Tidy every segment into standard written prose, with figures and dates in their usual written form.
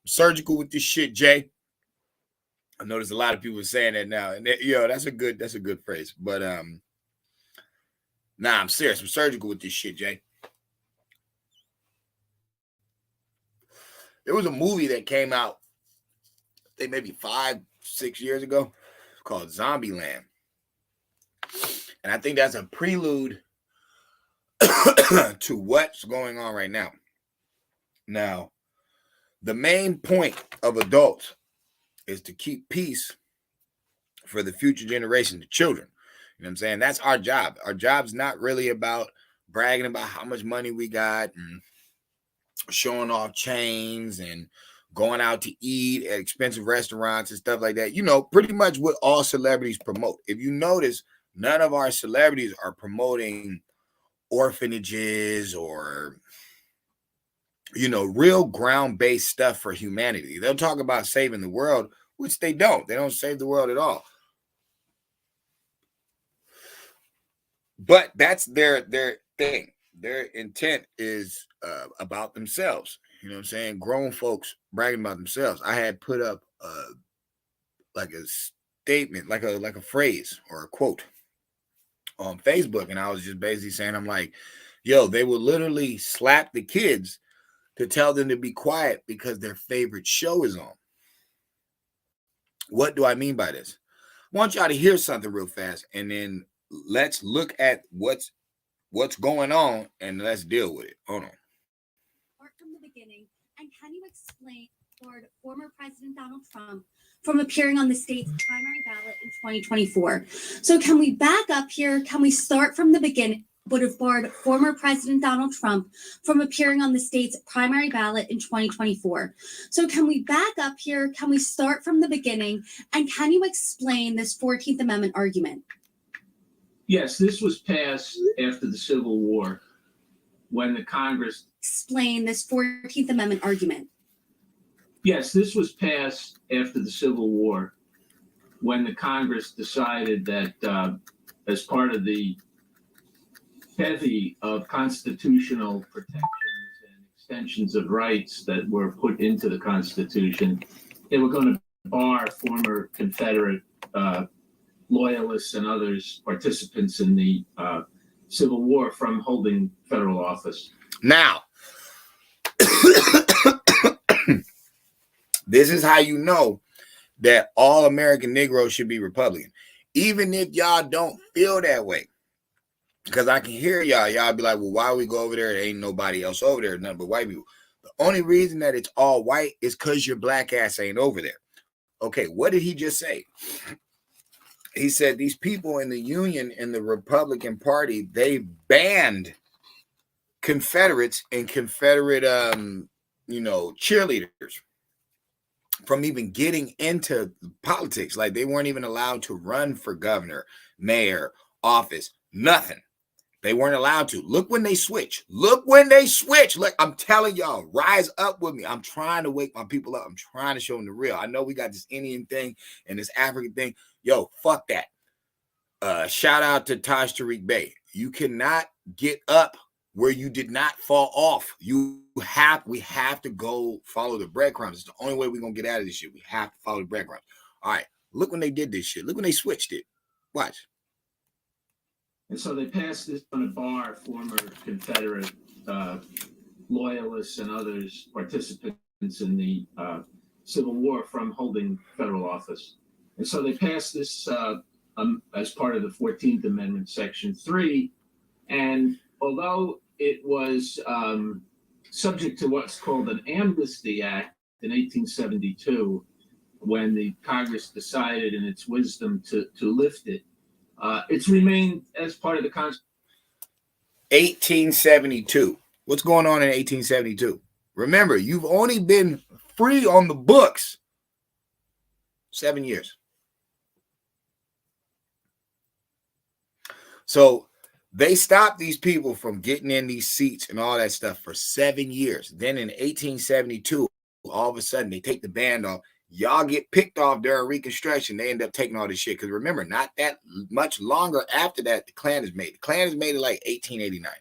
surgical with this shit, Jay. I notice a lot of people saying that now, and that's a good phrase. But nah, I'm serious. I'm surgical with this shit, Jay. There was a movie that came out, I think maybe 5-6 years ago, called Zombieland, and I think that's a prelude to what's going on right now. Now, the main point of adults is to keep peace for the future generation, the children. You know what I'm saying? That's our job. Our job's not really about bragging about how much money we got and showing off chains and going out to eat at expensive restaurants and stuff like that. You know, pretty much what all celebrities promote. If you notice, none of our celebrities are promoting orphanages or, you know, real ground-based stuff for humanity. They'll talk about saving the world, which they don't. They don't save the world at all. But that's their thing. Their intent is about themselves. You know what I'm saying? Grown folks bragging about themselves. I had put up like a statement, like a phrase or a quote on Facebook, and I was just basically saying, I'm like, yo, they will literally slap the kids to tell them to be quiet because their favorite show is on. What do I mean by this? I want y'all to hear something real fast, and then let's look at what's going on and let's deal with it. Hold on. Start from the beginning, and can you explain former President Donald Trump from appearing on the state's primary ballot in 2024? So can we back up here? Can we start from the beginning? Would have barred former President Donald Trump from appearing on the state's primary ballot in 2024. So can we back up here? Can we start from the beginning? And can you explain this 14th Amendment argument? Yes, this was passed after the Civil War when the Congress... Explain this 14th Amendment argument. Yes, this was passed after the Civil War when the Congress decided that as part of the bevy of constitutional protections and extensions of rights that were put into the Constitution, they were going to bar former Confederate loyalists and others, participants in the Civil War, from holding federal office. Now, this is how you know that all American Negroes should be Republican, even if y'all don't feel that way. Because I can hear y'all be like, well, why we go over there? There ain't nobody else over there, nothing but white people. The only reason that it's all white is because your black ass ain't over there. Okay, what did he just say? He said these people in the Union and the Republican Party, they banned Confederates and Confederate, cheerleaders from even getting into politics. Like, they weren't even allowed to run for governor, mayor, office, nothing. They weren't allowed to. Look when they switch. Look when they switch. Look, I'm telling y'all, rise up with me. I'm trying to wake my people up. I'm trying to show them the real. I know we got this Indian thing and this African thing. Yo, fuck that. Shout out to Taj Tariq Bey. You cannot get up where you did not fall off. We have to go follow the breadcrumbs. It's the only way we're going to get out of this shit. We have to follow the breadcrumbs. All right. Look when they did this shit. Look when they switched it. Watch. And so they passed this on a bar former Confederate loyalists and others, participants in the Civil War, from holding federal office. And so they passed this as part of the 14th Amendment, Section 3. And although it was subject to what's called an Amnesty Act in 1872, when the Congress decided in its wisdom to lift it, it's remained as part of the Constitution. 1872. What's going on in 1872? Remember, you've only been free on the books 7 years. So they stopped these people from getting in these seats and all that stuff for 7 years. Then in 1872, all of a sudden, they take the ban off. Y'all get picked off during Reconstruction. They end up taking all this shit. Because remember, not that much longer after that, the Klan is made. The Klan is made in like 1889.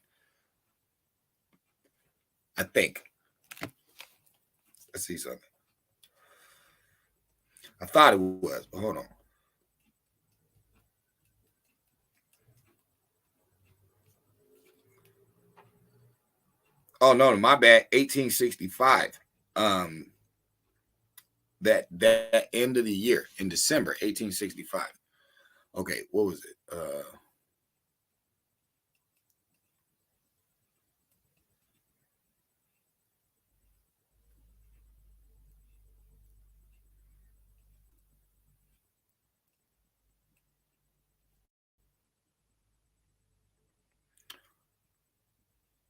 I think. Let's see something. I thought it was, but hold on. Oh no, my bad. 1865. That end of the year in December 1865. Okay, what was it?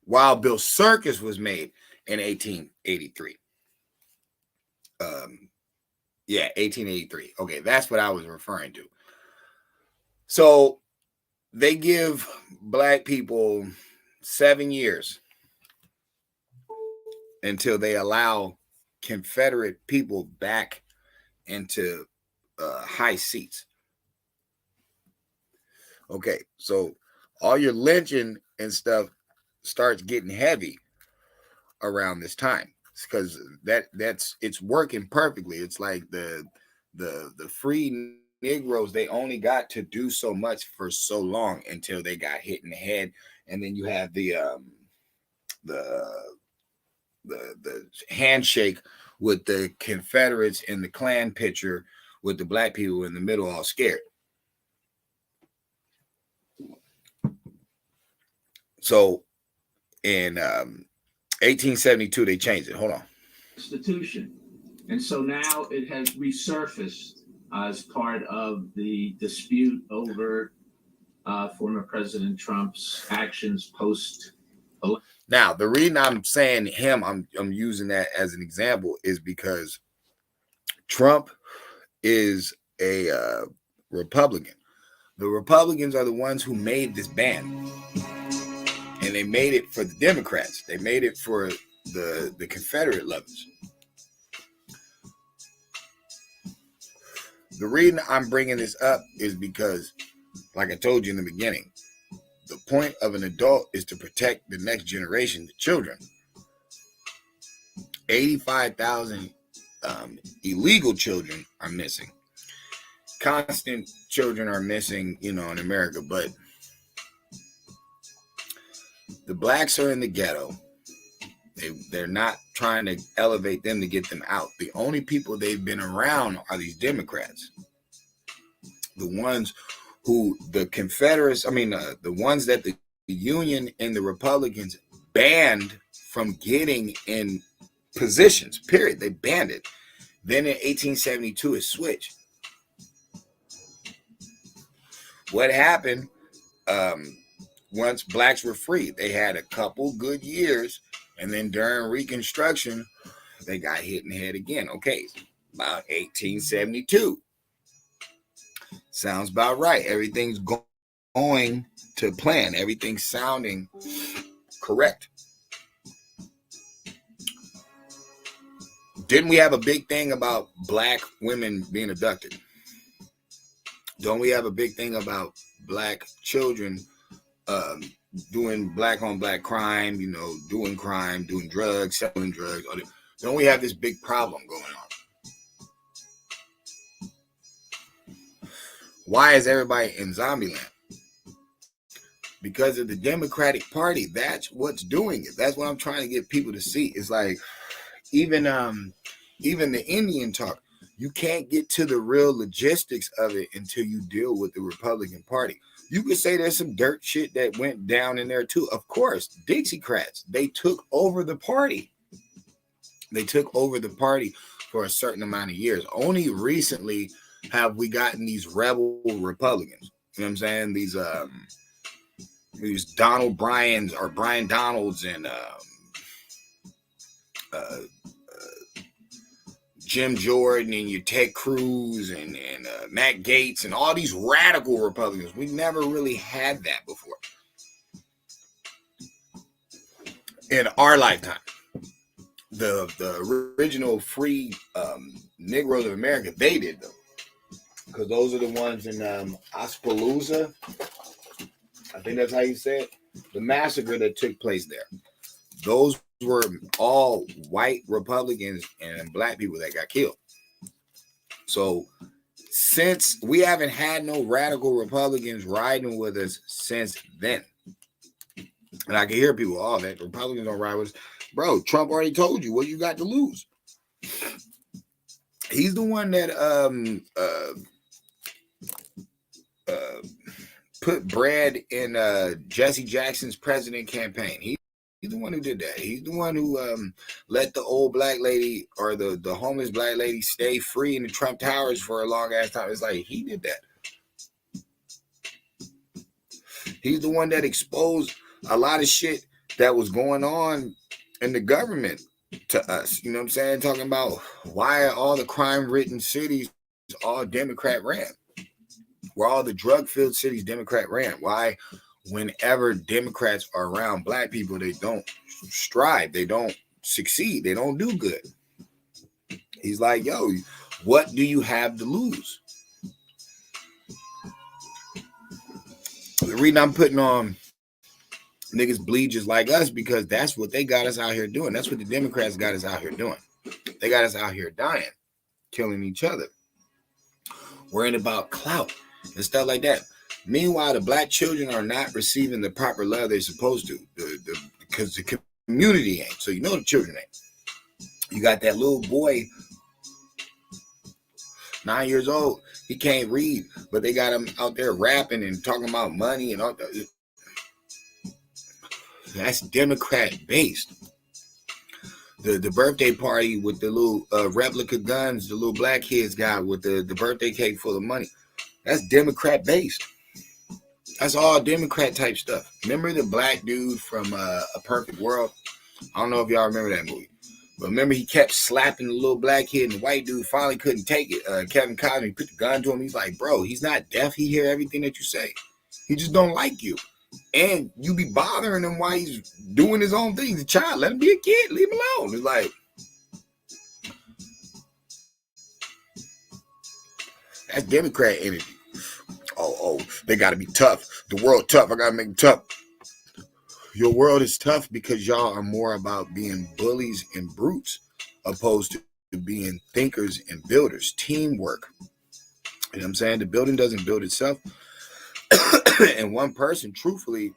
Wild Bill Circus was made in 1883. Yeah, 1883. Okay, that's what I was referring to. So they give black people 7 years until they allow Confederate people back into high seats. Okay, so all your lynching and stuff starts getting heavy around this time because it's working perfectly. It's like the free Negroes, they only got to do so much for so long until they got hit in the head, and then you have the handshake with the Confederates in the Klan picture with the black people in the middle all scared. So in 1872 they changed it. Hold on. Institution, and so now it has resurfaced as part of the dispute over former President Trump's actions post. Now, the reason I'm saying him, I'm using that as an example, is because Trump is a Republican. The Republicans are the ones who made this ban, and they made it for the Democrats. They made it for the Confederate lovers. The reason I'm bringing this up is because, like I told you in the beginning, the point of an adult is to protect the next generation, the children. 85,000 illegal children are missing. Constant children are missing, in America, but the blacks are in the ghetto. They're not trying to elevate them to get them out. The only people they've been around are these Democrats. The ones who the Confederates, the ones that the Union and the Republicans banned from getting in positions, period. They banned it. Then in 1872, it switched. What happened once blacks were free? They had a couple good years, and then during Reconstruction, they got hit in the head again. Okay, about 1872. Sounds about right. Everything's going to plan. Everything's sounding correct. Didn't we have a big thing about black women being abducted? Don't we have a big thing about black children doing black on black crime, doing crime, doing drugs, selling drugs? Don't we have this big problem going on? Why is everybody in Zombieland? Because of the Democratic Party. That's what's doing it. That's what I'm trying to get people to see. It's like even the Indian talk. You can't get to the real logistics of it until you deal with the Republican Party. You could say there's some dirt shit that went down in there too. Of course, Dixiecrats, they took over the party. They took over the party for a certain amount of years. Only recently have we gotten these rebel Republicans. You know what I'm saying? These Donald Bryans or Brian Donalds and Jim Jordan and your Ted Cruz and Matt Gaetz and all these radical Republicans. We never really had that before in our lifetime. The original free Negroes of America, they did them, because those are the ones in Oskaloosa. I think that's how you say it. The massacre that took place there. Those were all white Republicans and black people that got killed. So since we haven't had no radical Republicans riding with us since then, and I can hear people, oh, that Republicans don't ride with us. Bro, Trump already told you what you got to lose. He's the one that put bread in Jesse Jackson's president campaign. He's the one who did that. He's the one who let the old black lady or the homeless black lady stay free in the Trump Towers for a long ass time. It's like he did that. He's the one that exposed a lot of shit that was going on in the government to us. You know what I'm saying? Talking about why are all the crime-ridden cities all Democrat ran? Where all the drug-filled cities Democrat ran? Why, whenever Democrats are around black people, they don't strive, they don't succeed, they don't do good. He's like, yo, what do you have to lose? The reason I'm putting on niggas bleed just like us, because that's what they got us out here doing. That's what the Democrats got us out here doing. They got us out here dying, killing each other, worrying about clout and stuff like that. Meanwhile, the black children are not receiving the proper love they're supposed to, because the community ain't. So you know the children ain't. You got that little boy, 9 years old. He can't read, but they got him out there rapping and talking about money and all that. That's Democrat based. The birthday party with the little replica guns, the little black kids got with the birthday cake full of money. That's Democrat based. That's all Democrat type stuff. Remember the black dude from A Perfect World? I don't know if y'all remember that movie. But remember he kept slapping the little black kid and the white dude finally couldn't take it. Kevin Costner put the gun to him. He's like, bro, he's not deaf. He hear everything that you say. He just don't like you. And you be bothering him while he's doing his own thing. He's a child. Let him be a kid. Leave him alone. It's like, that's Democrat energy. Oh, they got to be tough. The world tough. I got to make them tough. Your world is tough because y'all are more about being bullies and brutes opposed to being thinkers and builders. Teamwork. You know what I'm saying? The building doesn't build itself. And one person, truthfully,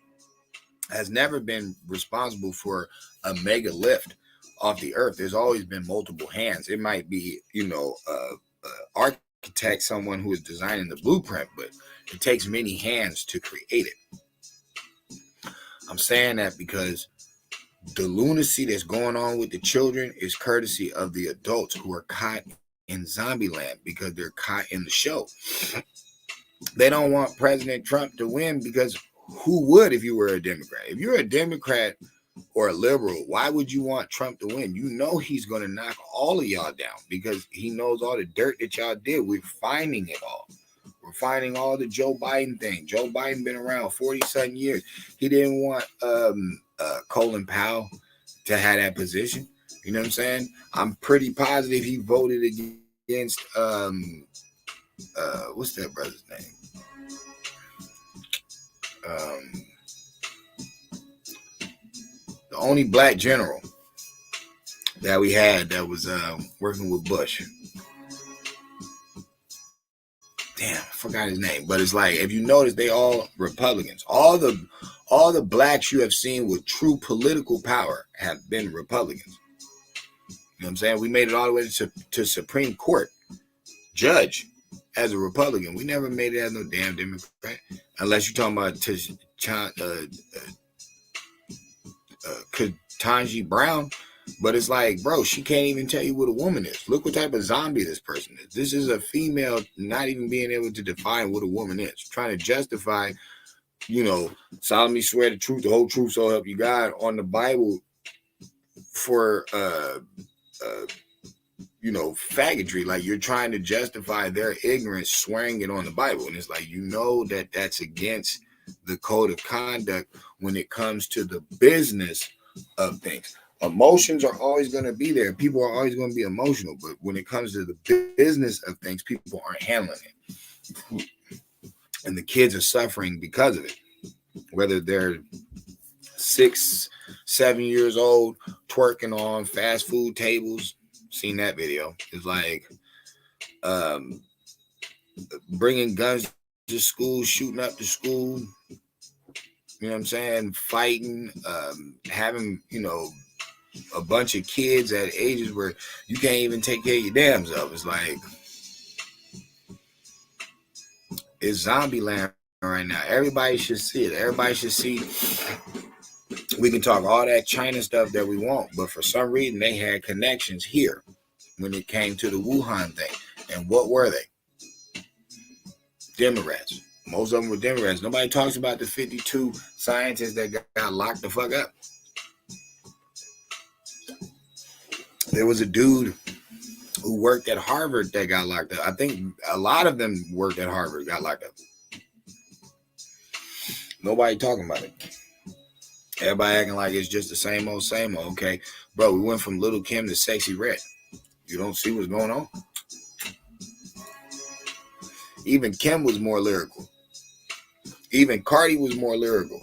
has never been responsible for a mega lift off the earth. There's always been multiple hands. It might be, architect, someone who is designing the blueprint, but it takes many hands to create it. I'm saying that because the lunacy that's going on with the children is courtesy of the adults who are caught in Zombieland because they're caught in the show. They don't want President Trump to win because who would if you were a Democrat? If you're a Democrat or a liberal, why would you want Trump to win? You know he's going to knock all of y'all down because he knows all the dirt that y'all did. We're finding it all. We're finding all the Joe Biden thing. Joe Biden been around 40-something years. He didn't want Colin Powell to have that position. You know what I'm saying? I'm pretty positive he voted against what's that brother's name? The only black general that we had that was working with Bush. Damn, I forgot his name. But it's like, if you notice, they all Republicans. All the blacks you have seen with true political power have been Republicans. You know what I'm saying? We made it all the way to Supreme Court judge as a Republican. We never made it as no damn Democrat. Unless you're talking about Ketanji Brown. But it's like, bro, she can't even tell you what a woman is. Look what type of zombie this person is. This is a female not even being able to define what a woman is. Trying to justify, solemnly swear the truth, the whole truth, so help you God on the Bible for, faggotry. Like you're trying to justify their ignorance, swearing it on the Bible. And it's like, that that's against the code of conduct when it comes to the business of things. Emotions are always going to be there. People are always going to be emotional. But when it comes to the business of things, people aren't handling it. And the kids are suffering because of it. Whether they're 6, 7 years old, twerking on fast food tables. Seen that video. It's like, bringing guns to school, shooting up the school, you know what I'm saying, fighting, having, a bunch of kids at ages where you can't even take care of your damn self. It's like, it's zombie land right now. Everybody should see it. Everybody should see. We can talk all that China stuff that we want, but for some reason they had connections here when it came to the Wuhan thing. And what were they? Democrats. Most of them were Democrats. Nobody talks about the 52 scientists that got locked the fuck up. There was a dude who worked at Harvard that got locked up. I think a lot of them worked at Harvard, got locked up. Nobody talking about it. Everybody acting like it's just the same old, same old. Okay, bro, we went from Little Kim to Sexy Red. You don't see what's going on? Even Kim was more lyrical. Even Cardi was more lyrical.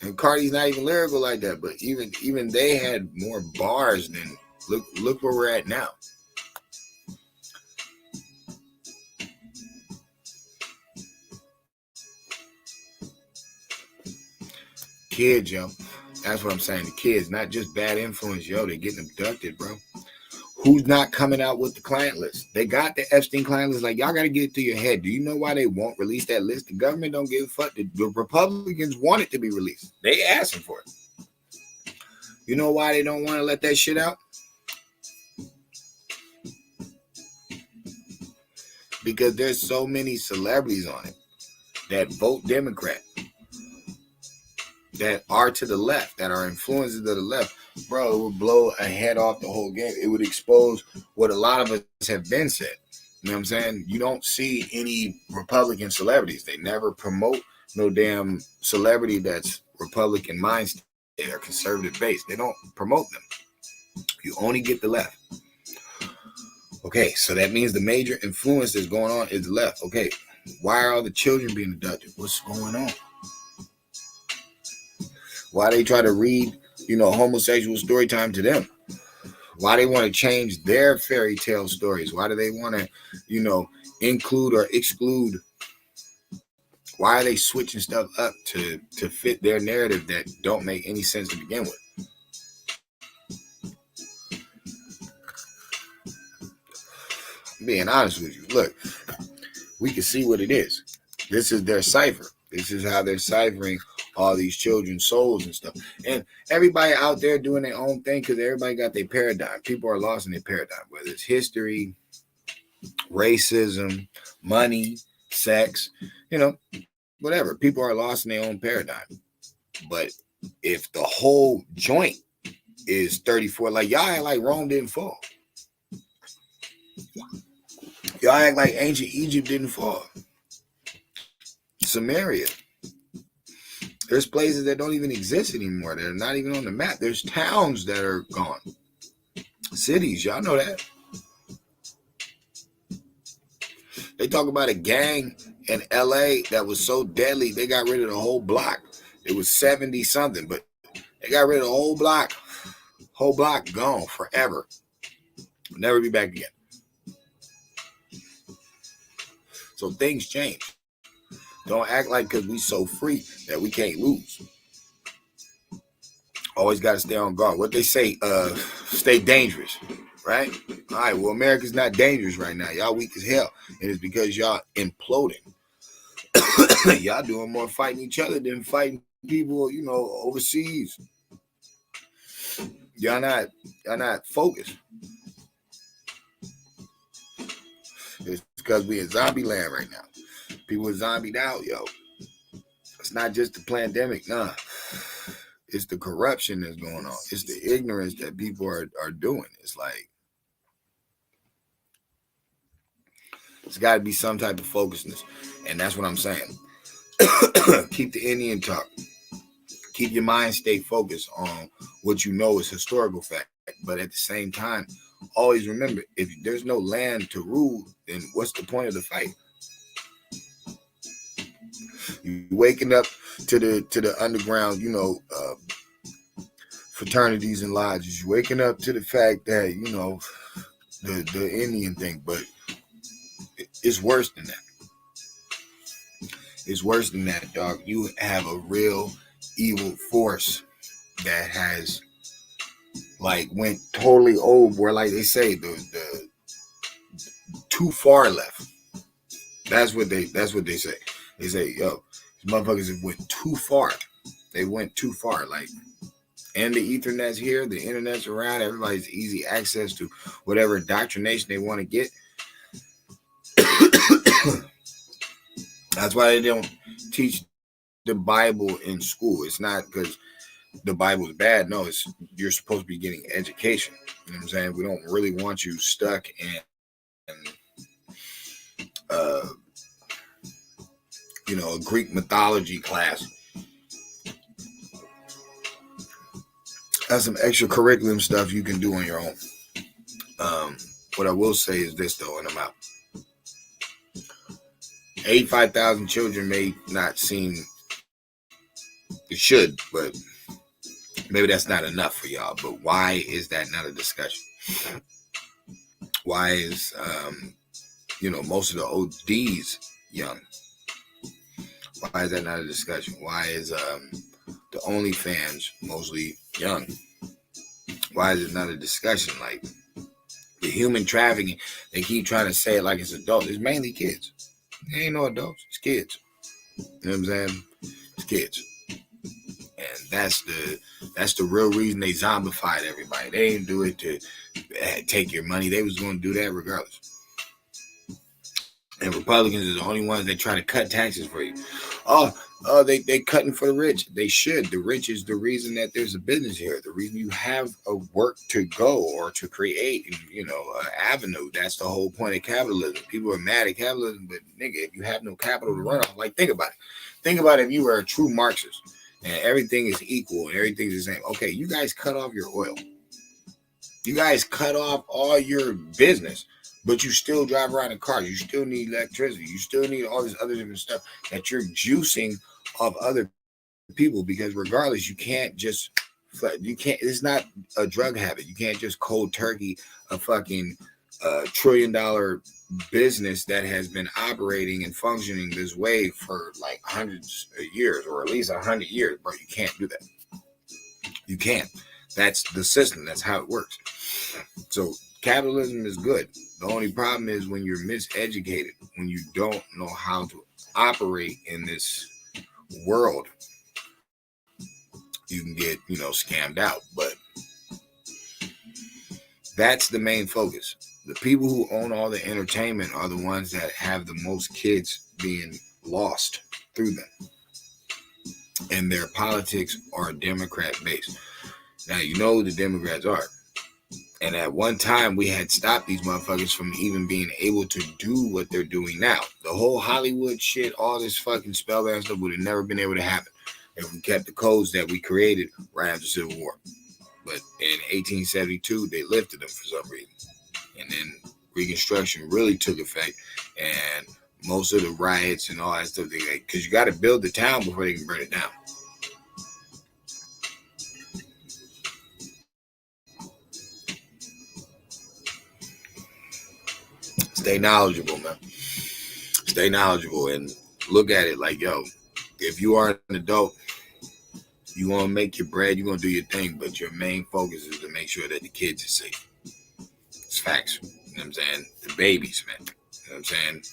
And Cardi's not even lyrical like that, but even they had more bars than look where we're at now. Kids, yo. That's what I'm saying. The kids, not just bad influence, yo. They're getting abducted, bro. Who's not coming out with the client list? They got the Epstein client list. Like, y'all got to get it to your head. Do you know why they won't release that list? The government don't give a fuck. The Republicans want it to be released. They asking for it. You know why they don't want to let that shit out? Because there's so many celebrities on it that vote Democrat, that are to the left, that are influences to the left. Bro, it would blow a head off the whole game. It would expose what a lot of us have been said. You know what I'm saying? You don't see any Republican celebrities. They never promote no damn celebrity that's Republican mindset or conservative based. They don't promote them. You only get the left. Okay, so that means the major influence that's going on is the left. Okay, why are all the children being abducted? What's going on? Why they try to read, homosexual story time to them? Why they want to change their fairy tale stories? Why do they want to, include or exclude? Why are they switching stuff up to fit their narrative that don't make any sense to begin with? I'm being honest with you. Look, we can see what it is. This is their cipher. This is how they're ciphering all these children's souls and stuff. And everybody out there doing their own thing because everybody got their paradigm. People are lost in their paradigm, whether it's history, racism, money, sex, whatever. People are lost in their own paradigm. But if the whole joint is 34, like y'all act like Rome didn't fall. Y'all act like ancient Egypt didn't fall. Samaria. There's places that don't even exist anymore, that are not even on the map. There's towns that are gone. Cities, y'all know that. They talk about a gang in LA that was so deadly, they got rid of the whole block. It was 70 something, but they got rid of the whole block. Whole block gone forever. Will never be back again. So things change. Don't act like because we so free that we can't lose. Always got to stay on guard. What they say, stay dangerous, right? All right, well, America's not dangerous right now. Y'all weak as hell. And it's because y'all imploding. Y'all doing more fighting each other than fighting people, overseas. Y'all not focused. It's because we in zombie land right now. People are zombied out, yo. It's not just the pandemic, nah. It's the corruption that's going on. It's the ignorance that people are doing. It's like, it's got to be some type of focusness. And that's what I'm saying. Keep the Indian talk. Keep your mind stay focused on what you know is historical fact. But at the same time, always remember, if there's no land to rule, then what's the point of the fight? You waking up to the underground, fraternities and lodges. You waking up to the fact that, the Indian thing. But It's worse than that. It's worse than that, dog. You have a real evil force that has like went totally old, where like they say the too far left. That's what they say. They say, yo, these motherfuckers have went too far. They went too far. Like, and the Ethernet's here, the internet's around, everybody's easy access to whatever indoctrination they want to get. That's why they don't teach the Bible in school. It's not because the Bible is bad. No, it's you're supposed to be getting education. You know what I'm saying? We don't really want you stuck in a Greek mythology class. That's some extra curriculum stuff you can do on your own. What I will say is this though, and I'm out. 85,000 children may not seem, it should, but maybe that's not enough for y'all. But why is that not a discussion? Why is, most of the ODs young? Why is that not a discussion? Why is the OnlyFans mostly young? Why is it not a discussion? Like the human trafficking, they keep trying to say it like it's adults. It's mainly kids. There ain't no adults. It's kids. You know what I'm saying? It's kids. And that's the real reason they zombified everybody. They didn't do it to take your money. They was going to do that regardless. And Republicans are the only ones that try to cut taxes for you. They cutting for the rich. They should. The rich is the reason that there's a business here. The reason you have a work to go or to create, an avenue. That's the whole point of capitalism. People are mad at capitalism, but nigga, if you have no capital to run off, like think about it. Think about if you were a true Marxist and everything is equal and everything's the same. Okay, you guys cut off your oil. You guys cut off all your business. But you still drive around in cars. You still need electricity. You still need all this other different stuff that you're juicing off other people, because regardless, you can't. It's not a drug habit. You can't just cold turkey a fucking $1 trillion business that has been operating and functioning this way for like hundreds of years, or at least 100 years, bro. You can't do that. You can't. That's the system. That's how it works. So capitalism is good. The only problem is when you're miseducated, when you don't know how to operate in this world, you can get, scammed out. But that's the main focus. The people who own all the entertainment are the ones that have the most kids being lost through them. And their politics are Democrat based. Now, the Democrats are. And at one time, we had stopped these motherfuckers from even being able to do what they're doing now. The whole Hollywood shit, all this fucking spellbound stuff would have never been able to happen if we kept the codes that we created right after the Civil War. But in 1872, they lifted them for some reason. And then Reconstruction really took effect. And most of the riots and all that stuff, because you got to build the town before they can burn it down. Stay knowledgeable, man. Stay knowledgeable and look at it like, yo, if you are an adult, you want to make your bread, you're going to do your thing, but your main focus is to make sure that the kids are safe. It's facts. You know what I'm saying? The babies, man. You know what I'm saying?